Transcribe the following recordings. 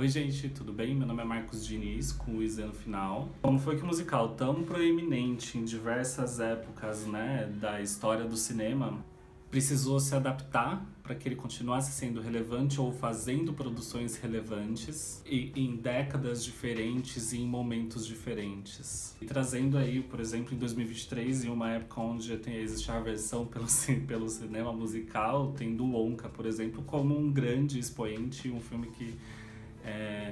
Oi gente, tudo bem? Meu nome é Marcos Diniz, com o IZ no final. Como foi que o musical tão proeminente em diversas épocas, da história do cinema precisou se adaptar para que ele continuasse sendo relevante ou fazendo produções relevantes e em décadas diferentes e em momentos diferentes. E trazendo aí, por exemplo, em 2023, em uma época onde existe a versão pelo cinema musical, tendo o Wonka, por exemplo, como um grande expoente, um filme que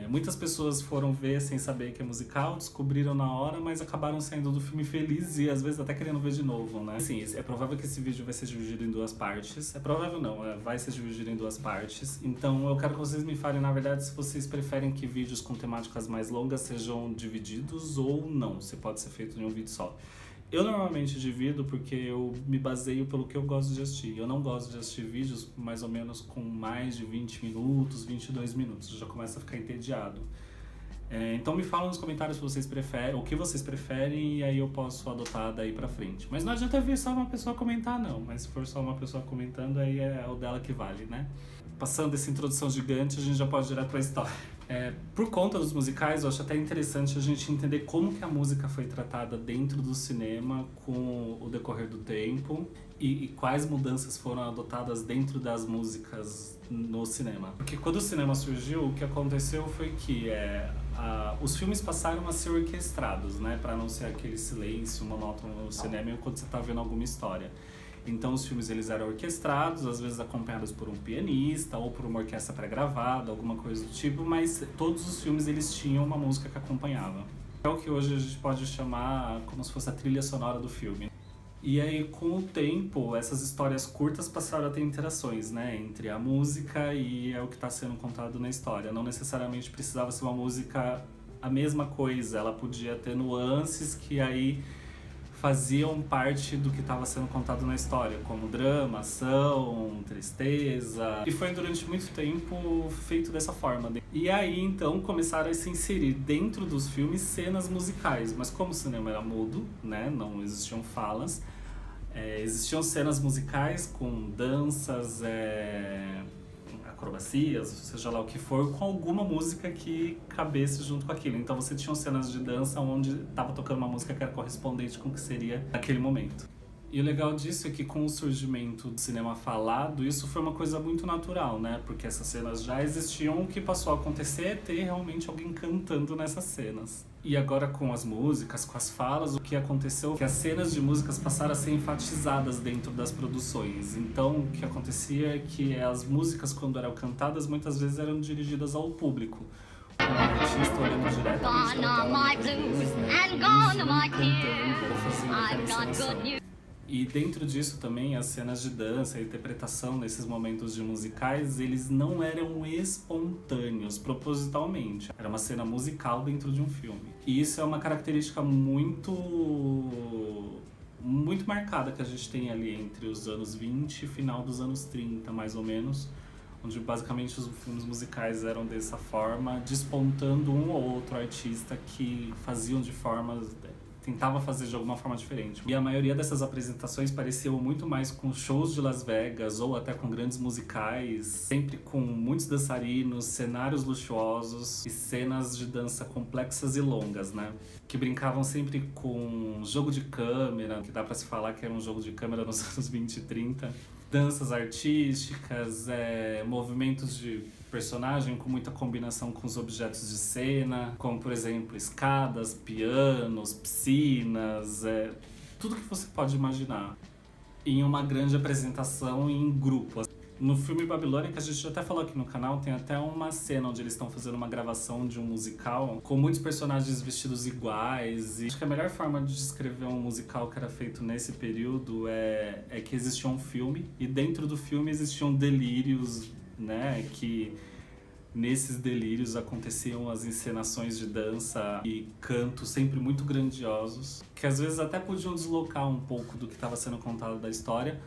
muitas pessoas foram ver sem saber que é musical, descobriram na hora, mas acabaram saindo do filme felizes e às vezes até querendo ver de novo, né? Assim, é provável que esse vídeo vai ser dividido em duas partes. É provável não, vai ser dividido em duas partes. Então eu quero que vocês me falem, na verdade, se vocês preferem que vídeos com temáticas mais longas sejam divididos ou não, se pode ser feito em um vídeo só. Eu normalmente divido porque eu me baseio pelo que eu gosto de assistir. Eu não gosto de assistir vídeos mais ou menos com mais de 20 minutos, 22 minutos. Já começa a ficar entediado. Então me falam nos comentários se vocês preferem, o que vocês preferem, e aí eu posso adotar daí pra frente. Mas não adianta ver só uma pessoa comentar não, mas se for só uma pessoa comentando, aí é o dela que vale, né? Passando essa introdução gigante, a gente já pode ir direto pra história. Por conta dos musicais, eu acho até interessante a gente entender como que a música foi tratada dentro do cinema com o decorrer do tempo e quais mudanças foram adotadas dentro das músicas no cinema. Porque quando o cinema surgiu, o que aconteceu foi que os filmes passaram a ser orquestrados, né, para não ser aquele silêncio monótono no cinema enquanto você está vendo alguma história. Então os filmes eles eram orquestrados, às vezes acompanhados por um pianista ou por uma orquestra pré-gravada, alguma coisa do tipo, mas todos os filmes eles tinham uma música que acompanhava. É o que hoje a gente pode chamar como se fosse a trilha sonora do filme. E aí, com o tempo, essas histórias curtas passaram a ter interações, né, entre a música e o que está sendo contado na história. Não necessariamente precisava ser uma música a mesma coisa, ela podia ter nuances que aí faziam parte do que estava sendo contado na história, como drama, ação, tristeza. E foi durante muito tempo feito dessa forma. E aí, então, começaram a se inserir dentro dos filmes cenas musicais. Mas como o cinema era mudo, né, não existiam falas, existiam cenas musicais com danças, acrobacias, seja lá o que for, com alguma música que cabesse junto com aquilo. Então você tinha cenas de dança onde estava tocando uma música que era correspondente com o que seria naquele momento. E o legal disso é que com o surgimento do cinema falado, isso foi uma coisa muito natural, né? Porque essas cenas já existiam, o que passou a acontecer é ter realmente alguém cantando nessas cenas. E agora com as músicas, com as falas, o que aconteceu é que as cenas de músicas passaram a ser enfatizadas dentro das produções. Então o que acontecia é que as músicas, quando eram cantadas, muitas vezes eram dirigidas ao público. Com o artista olhando diretamente para a tela, cantando ou fazendo aquela encenação. E dentro disso também, as cenas de dança, a interpretação nesses momentos de musicais, eles não eram espontâneos, propositalmente. Era uma cena musical dentro de um filme. E isso é uma característica muito marcada que a gente tem ali entre os anos 20 e final dos anos 30, mais ou menos, onde basicamente os filmes musicais eram dessa forma, despontando um ou outro artista que faziam de formas... tentava fazer de alguma forma diferente. E a maioria dessas apresentações pareciam muito mais com shows de Las Vegas ou até com grandes musicais, sempre com muitos dançarinos, cenários luxuosos e cenas de dança complexas e longas, né? Que brincavam sempre com jogo de câmera, que dá pra se falar que era um jogo de câmera nos anos 20 e 30. Danças artísticas, movimentos de personagem com muita combinação com os objetos de cena, como por exemplo escadas, pianos, piscinas, tudo que você pode imaginar em uma grande apresentação em grupo. No filme Babilônia, que a gente até falou aqui no canal, tem até uma cena onde eles estão fazendo uma gravação de um musical com muitos personagens vestidos iguais. E acho que a melhor forma de descrever um musical que era feito nesse período é que existia um filme e dentro do filme existiam delírios, né, que nesses delírios aconteciam as encenações de dança e canto sempre muito grandiosos, que às vezes até podiam deslocar um pouco do que estava sendo contado da história,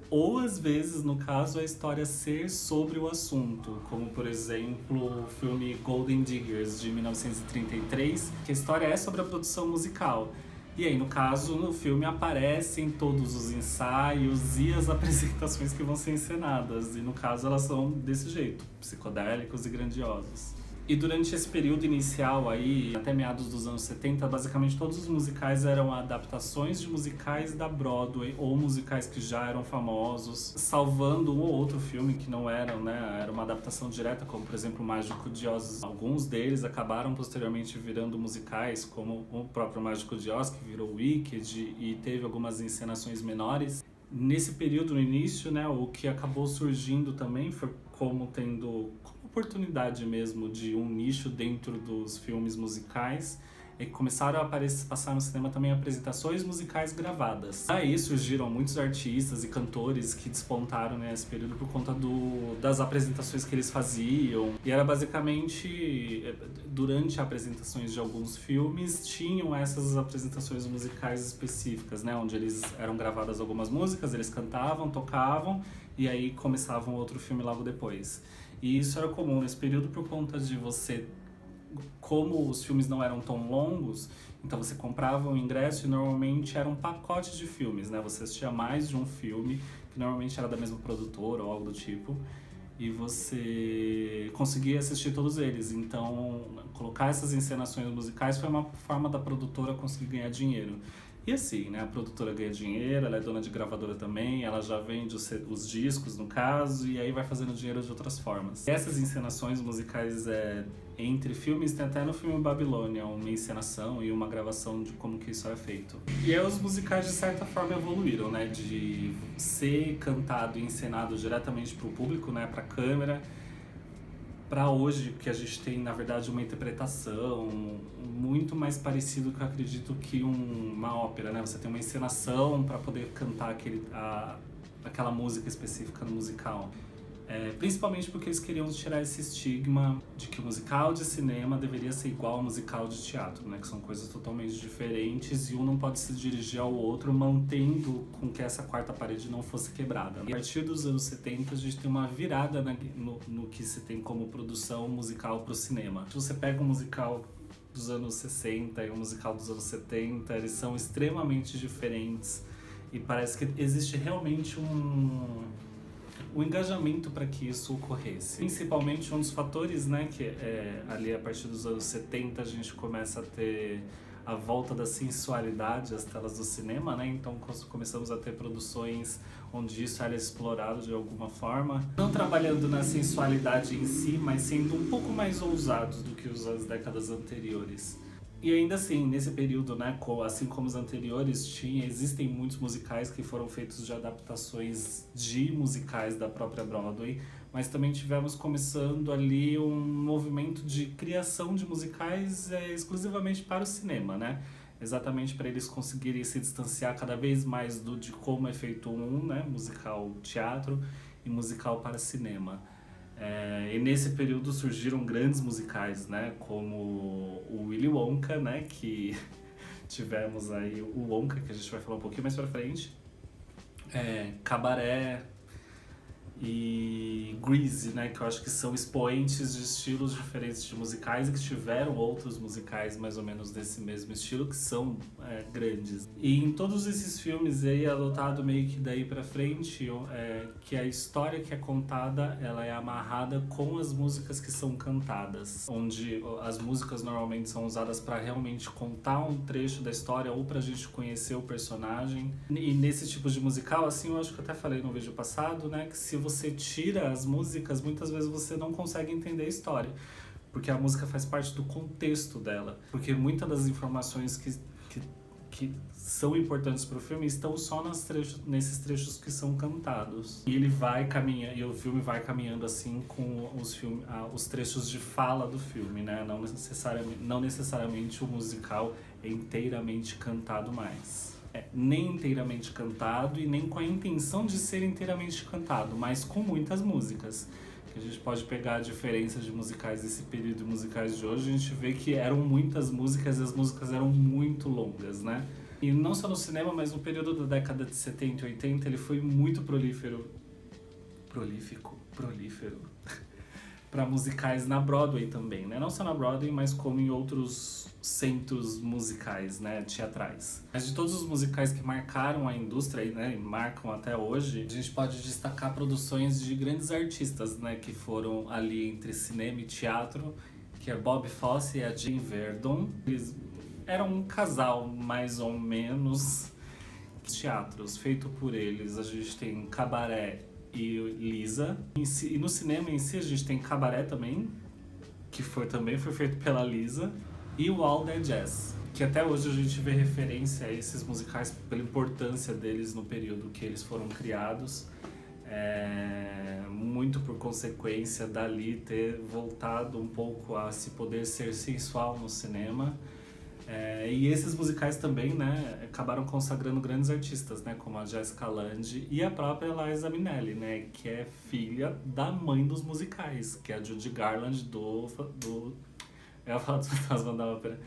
ou às vezes, no caso, a história ser sobre o assunto, como por exemplo o filme Golden Diggers de 1933, que a história é sobre a produção musical. E aí, no caso, no filme aparecem todos os ensaios e as apresentações que vão ser encenadas. E no caso, elas são desse jeito, psicodélicos e grandiosos. E durante esse período inicial aí, até meados dos anos 70, basicamente todos os musicais eram adaptações de musicais da Broadway ou musicais que já eram famosos, salvando um ou outro filme que não eram, né? Era uma adaptação direta, como por exemplo o Mágico de Oz. Alguns deles acabaram posteriormente virando musicais, como o próprio Mágico de Oz, que virou Wicked, e teve algumas encenações menores. Nesse período, no início, né, o que acabou surgindo também foi como tendo oportunidade mesmo de um nicho dentro dos filmes musicais, é que começaram a passar no cinema também apresentações musicais gravadas. Aí surgiram muitos artistas e cantores que despontaram nesse período por conta das apresentações que eles faziam. E era basicamente, durante apresentações de alguns filmes, tinham essas apresentações musicais específicas, né? Onde eles eram gravadas algumas músicas, eles cantavam, tocavam, e aí começavam outro filme logo depois. E isso era comum nesse período por conta de você, como os filmes não eram tão longos, então você comprava um ingresso e normalmente era um pacote de filmes, né? Você assistia mais de um filme, que normalmente era da mesma produtora ou algo do tipo, e você conseguia assistir todos eles. Então, colocar essas encenações musicais foi uma forma da produtora conseguir ganhar dinheiro. E assim, né, a produtora ganha dinheiro, ela é dona de gravadora também, ela já vende os discos, no caso, e aí vai fazendo dinheiro de outras formas. Essas encenações musicais entre filmes, tem até no filme Babilônia uma encenação e uma gravação de como que isso é feito. E aí os musicais, de certa forma, evoluíram, né, de ser cantado e encenado diretamente para o público, né, para a câmera, para hoje, que a gente tem, na verdade, uma interpretação muito mais parecido que eu acredito que uma ópera, né? Você tem uma encenação para poder cantar aquela música específica no musical. Principalmente porque eles queriam tirar esse estigma de que o musical de cinema deveria ser igual ao musical de teatro, né? Que são coisas totalmente diferentes e um não pode se dirigir ao outro, mantendo com que essa quarta parede não fosse quebrada. E a partir dos anos 70 a gente tem uma virada no que se tem como produção musical para o cinema. Se você pega um musical dos anos 60 e um musical dos anos 70, eles são extremamente diferentes e parece que existe realmente o engajamento para que isso ocorresse. Principalmente um dos fatores, né, que ali a partir dos anos 70 a gente começa a ter a volta da sensualidade às telas do cinema, né? Então começamos a ter produções onde isso era explorado de alguma forma, não trabalhando na sensualidade em si, mas sendo um pouco mais ousados do que as décadas anteriores. E ainda assim, nesse período, né, assim como os anteriores, existem muitos musicais que foram feitos de adaptações de musicais da própria Broadway, mas também tivemos começando ali um movimento de criação de musicais exclusivamente para o cinema, né? Exatamente para eles conseguirem se distanciar cada vez mais de como é feito né, musical teatro e musical para cinema. E nesse período surgiram grandes musicais, né, como o Willy Wonka, né, que tivemos aí o Wonka, que a gente vai falar um pouquinho mais pra frente, Cabaré e Grease, né, que eu acho que são expoentes de estilos diferentes de musicais e que tiveram outros musicais mais ou menos desse mesmo estilo, que são grandes. E em todos esses filmes é adotado meio que daí pra frente que a história que é contada, ela é amarrada com as músicas que são cantadas, onde as músicas normalmente são usadas para realmente contar um trecho da história ou pra gente conhecer o personagem. E nesse tipo de musical, assim, eu acho que eu até falei no vídeo passado, né, que se você tira as músicas, muitas vezes você não consegue entender a história, porque a música faz parte do contexto dela, porque muitas das informações que são importantes para o filme estão só nesses trechos que são cantados. E ele vai caminhando, e o filme vai caminhando assim com os trechos de fala do filme, né? Não necessariamente o musical é inteiramente cantado mais. Nem inteiramente cantado e nem com a intenção de ser inteiramente cantado, mas com muitas músicas. Que a gente pode pegar a diferença de musicais desse período e musicais de hoje, a gente vê que eram muitas músicas e as músicas eram muito longas, né? E não só no cinema, mas no período da década de 70 e 80 ele foi muito prolífero para musicais na Broadway também, né? Não só na Broadway, mas como em outros centros musicais, né, teatrais. Mas de todos os musicais que marcaram a indústria, né, e marcam até hoje, a gente pode destacar produções de grandes artistas, né, que foram ali entre cinema e teatro, que é Bob Fosse e a Jean Verdon. Eles eram um casal, mais ou menos. Teatros feito por eles, a gente tem Cabaré e Lisa. E no cinema em si a gente tem Cabaré também, que também foi feito pela Lisa, e o All That Jazz, que até hoje a gente vê referência a esses musicais pela importância deles no período que eles foram criados. Muito por consequência dali ter voltado um pouco a se poder ser sensual no cinema. E esses musicais também, né, acabaram consagrando grandes artistas, né, como a Jessica Lange e a própria Liza Minnelli, né, que é filha da mãe dos musicais, que é a Judy Garland do eu ia falar do Fantasma da Ópera.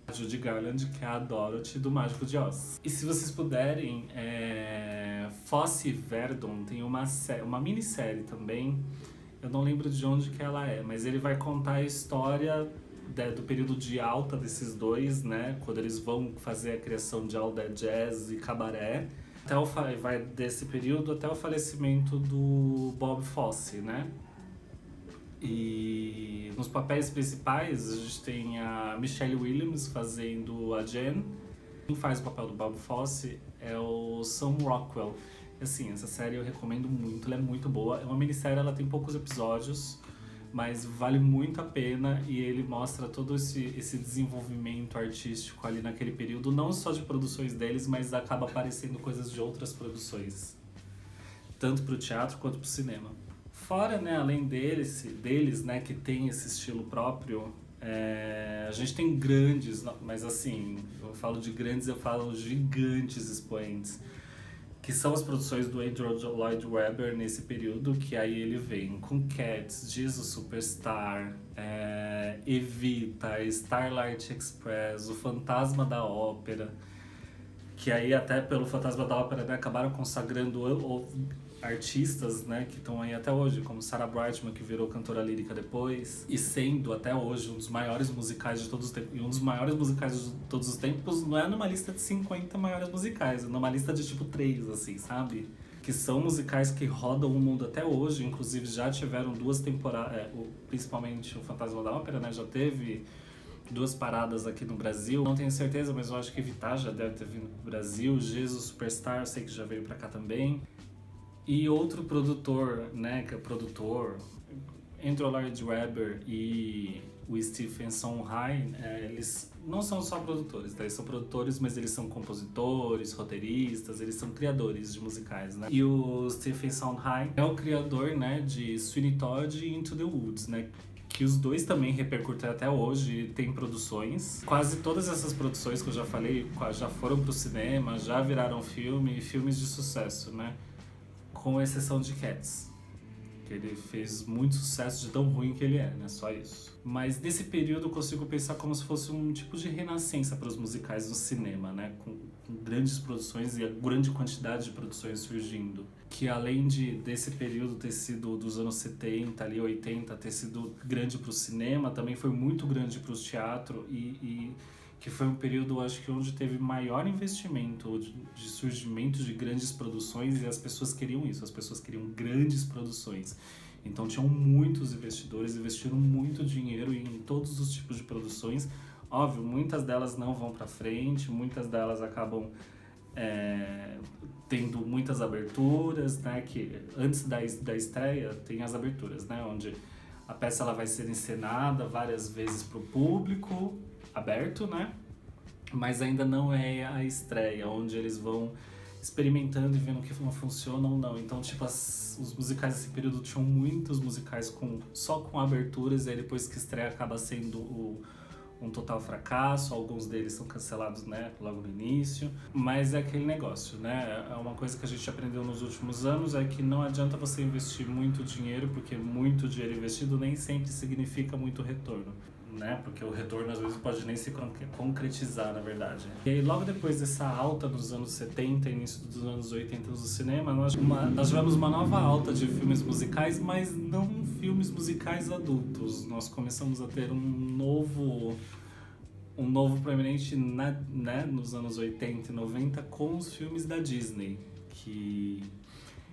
A Judy Garland, que é a Dorothy do Mágico de Oz. E se vocês puderem, Fosse e Verdon tem uma minissérie também, eu não lembro de onde que ela é, mas ele vai contar a história do período de alta desses dois, né? Quando eles vão fazer a criação de All That Jazz e Cabaré. Vai desse período até o falecimento do Bob Fosse, né? E nos papéis principais a gente tem a Michelle Williams fazendo a Jen. Quem faz o papel do Bob Fosse é o Sam Rockwell. Assim, essa série eu recomendo muito, ela é muito boa. É uma minissérie, ela tem poucos episódios, mas vale muito a pena e ele mostra todo esse desenvolvimento artístico ali naquele período, não só de produções deles, mas acaba aparecendo coisas de outras produções, tanto para o teatro quanto para o cinema. Fora, né, além deles, né, que tem esse estilo próprio, a gente tem grandes, mas assim, eu falo de grandes, eu falo gigantes expoentes, que são as produções do Andrew Lloyd Webber nesse período, que aí ele vem com Cats, Jesus Superstar, Evita, Starlight Express, O Fantasma da Ópera, que aí até pelo Fantasma da Ópera, né, acabaram consagrando artistas, né, que estão aí até hoje, como Sarah Brightman, que virou cantora lírica depois, e sendo até hoje um dos maiores musicais de todos os tempos. E um dos maiores musicais de todos os tempos não é numa lista de 50 maiores musicais, é numa lista de tipo 3, assim, sabe? Que são musicais que rodam o mundo até hoje, inclusive já tiveram 2 temporadas, principalmente o Fantasma da Ópera, né, já teve 2 paradas aqui no Brasil. Não tenho certeza, mas eu acho que Evita já deve ter vindo pro Brasil. Jesus Superstar, eu sei que já veio pra cá também. E outro produtor, né, que é produtor, Andrew Lloyd Webber e o Stephen Sondheim, eles não são só produtores, tá? Eles são produtores, mas eles são compositores, roteiristas, eles são criadores de musicais, né? E o Stephen Sondheim é o criador, né, de Sweeney Todd e Into the Woods, né? Que os dois também repercutem até hoje, tem produções. Quase todas essas produções que eu já falei já foram pro cinema, já viraram filmes de sucesso, né? Com exceção de Cats, que ele fez muito sucesso de tão ruim que ele é, né? Só isso. Mas nesse período eu consigo pensar como se fosse um tipo de renascença para os musicais no cinema, né? Com grandes produções e a grande quantidade de produções surgindo. Que além desse período ter sido dos anos 70, ali 80, ter sido grande para o cinema, também foi muito grande para o teatro e que foi um período, acho que, onde teve maior investimento de surgimento de grandes produções e as pessoas queriam isso, as pessoas queriam grandes produções. Então tinham muitos investidores, investiram muito dinheiro em todos os tipos de produções. Óbvio, muitas delas não vão para frente, muitas delas acabam tendo muitas aberturas, né, que antes da estreia tem as aberturas, né, onde a peça ela vai ser encenada várias vezes para o público, aberto, né? Mas ainda não é a estreia, onde eles vão experimentando e vendo o que funciona ou não. Então, tipo, os musicais nesse período tinham muitos musicais só com aberturas, e aí depois que estreia acaba sendo um total fracasso. Alguns deles são cancelados, né, logo no início. Mas é aquele negócio, né? É uma coisa que a gente aprendeu nos últimos anos, é que não adianta você investir muito dinheiro, porque muito dinheiro investido nem sempre significa muito retorno, né? Porque o retorno às vezes pode nem se concretizar, na verdade. E aí, logo depois dessa alta dos anos 70, início dos anos 80 no cinema, nós tivemos uma nova alta de filmes musicais, mas não filmes musicais adultos. Nós começamos a ter um novo proeminente, né, nos anos 80 e 90 com os filmes da Disney, que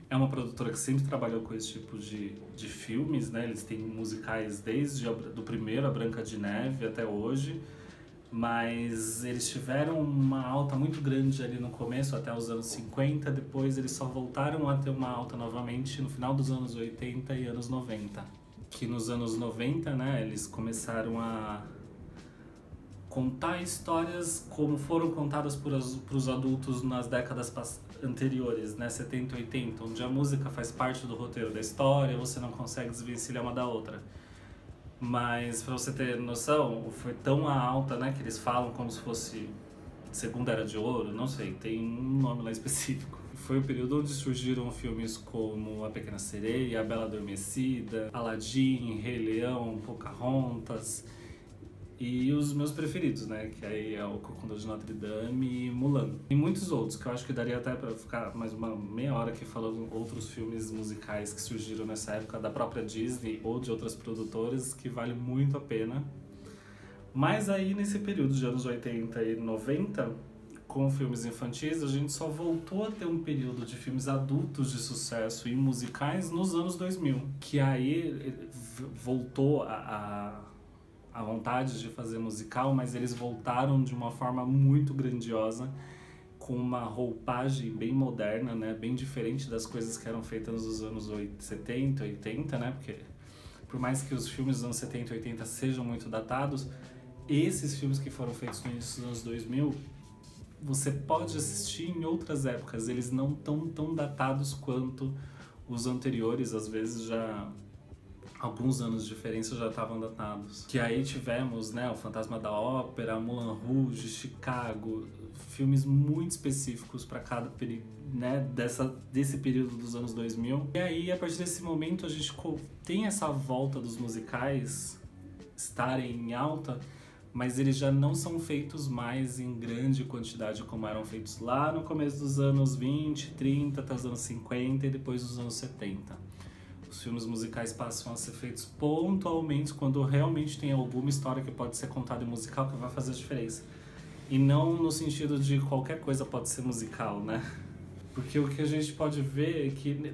É uma produtora que sempre trabalhou com esse tipo de filmes, né? Eles têm musicais desde do primeiro, A Branca de Neve, até hoje. Mas eles tiveram uma alta muito grande ali no começo, até os anos 50. Depois eles só voltaram a ter uma alta novamente no final dos anos 80 e anos 90. Que nos anos 90, né, eles começaram a contar histórias como foram contadas para os adultos nas décadas anteriores, né, 70 e 80, onde a música faz parte do roteiro da história, você não consegue desvencilhar uma da outra. Mas, pra você ter noção, foi tão alta, né, que eles falam como se fosse Segunda Era de Ouro, não sei, tem um nome lá específico. Foi o período onde surgiram filmes como A Pequena Sereia, A Bela Adormecida, Aladdin, Rei Leão, Pocahontas e os meus preferidos, né, que aí é o Corcunda de Notre Dame e Mulan. E muitos outros, que eu acho que daria até pra ficar mais uma meia hora aqui falando outros filmes musicais que surgiram nessa época da própria Disney ou de outras produtoras, que vale muito a pena. Mas aí nesse período de anos 80 e 90, com filmes infantis, a gente só voltou a ter um período de filmes adultos de sucesso e musicais nos anos 2000, que aí voltou a vontade de fazer musical, mas eles voltaram de uma forma muito grandiosa, com uma roupagem bem moderna, né, bem diferente das coisas que eram feitas nos anos 70, 80, né, porque por mais que os filmes dos anos 70 e 80 sejam muito datados, esses filmes que foram feitos no início dos anos 2000, você pode assistir em outras épocas, eles não estão tão datados quanto os anteriores, às vezes já alguns anos de diferença já estavam datados. Que aí tivemos, né, O Fantasma da Ópera, Moulin Rouge, Chicago, filmes muito específicos para cada período, né, desse período dos anos 2000. E aí, a partir desse momento, a gente tem essa volta dos musicais estarem em alta, mas eles já não são feitos mais em grande quantidade como eram feitos lá no começo dos anos 20, 30, até os anos 50 e depois dos anos 70. Os filmes musicais passam a ser feitos pontualmente quando realmente tem alguma história que pode ser contada em musical que vai fazer a diferença. E não no sentido de qualquer coisa pode ser musical, né? Porque o que a gente pode ver é que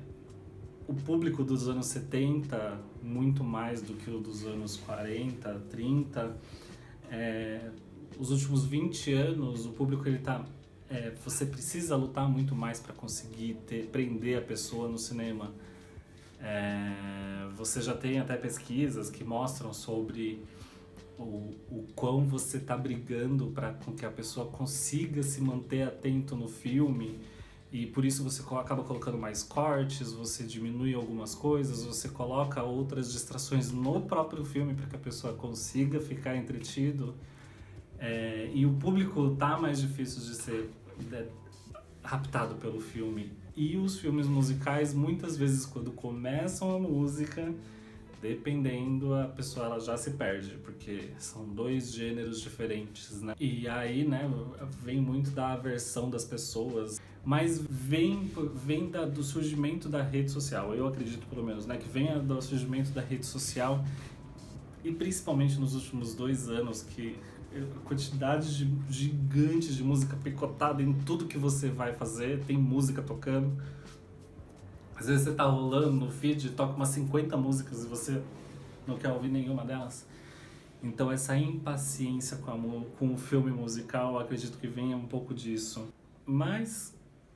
o público dos anos 70, muito mais do que o dos anos 40, 30, os últimos 20 anos, o público ele tá... você precisa lutar muito mais para conseguir prender a pessoa no cinema. Você já tem até pesquisas que mostram sobre o quão você está brigando para que a pessoa consiga se manter atento no filme, e por isso você acaba colocando mais cortes, você diminui algumas coisas, você coloca outras distrações no próprio filme para que a pessoa consiga ficar entretido, e o público tá mais difícil de ser raptado pelo filme. E os filmes musicais, muitas vezes, quando começam a música, dependendo, a pessoa ela já se perde, porque são dois gêneros diferentes, né? E aí, né, vem muito da aversão das pessoas, mas vem do surgimento da rede social. Eu acredito, pelo menos, né, que vem do surgimento da rede social, e principalmente nos últimos 2 anos, que quantidade gigante de música picotada em tudo que você vai fazer, tem música tocando. Às vezes você tá rolando no feed e toca umas 50 músicas e você não quer ouvir nenhuma delas. Então essa impaciência com o filme musical, eu acredito que venha um pouco disso. Mas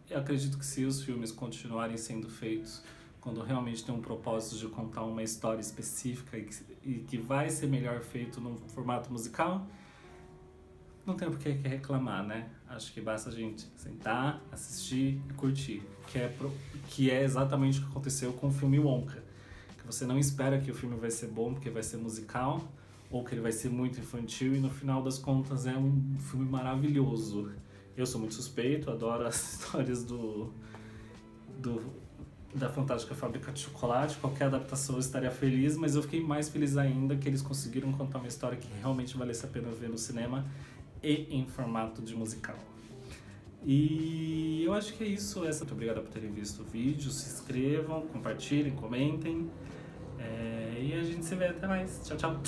eu acredito que se os filmes continuarem sendo feitos quando realmente tem um propósito de contar uma história específica e que vai ser melhor feito no formato musical, não tem por que reclamar, né? Acho que basta a gente sentar, assistir e curtir. Que é exatamente o que aconteceu com o filme Wonka. Que você não espera que o filme vai ser bom porque vai ser musical, ou que ele vai ser muito infantil, e no final das contas é um filme maravilhoso. Eu sou muito suspeito, adoro as histórias da Fantástica Fábrica de Chocolate. Qualquer adaptação eu estaria feliz, mas eu fiquei mais feliz ainda que eles conseguiram contar uma história que realmente valesse a pena ver no cinema e em formato de musical. E eu acho que é isso. Muito obrigado por terem visto o vídeo. Se inscrevam, compartilhem, comentem. E a gente se vê. Até mais. Tchau, tchau.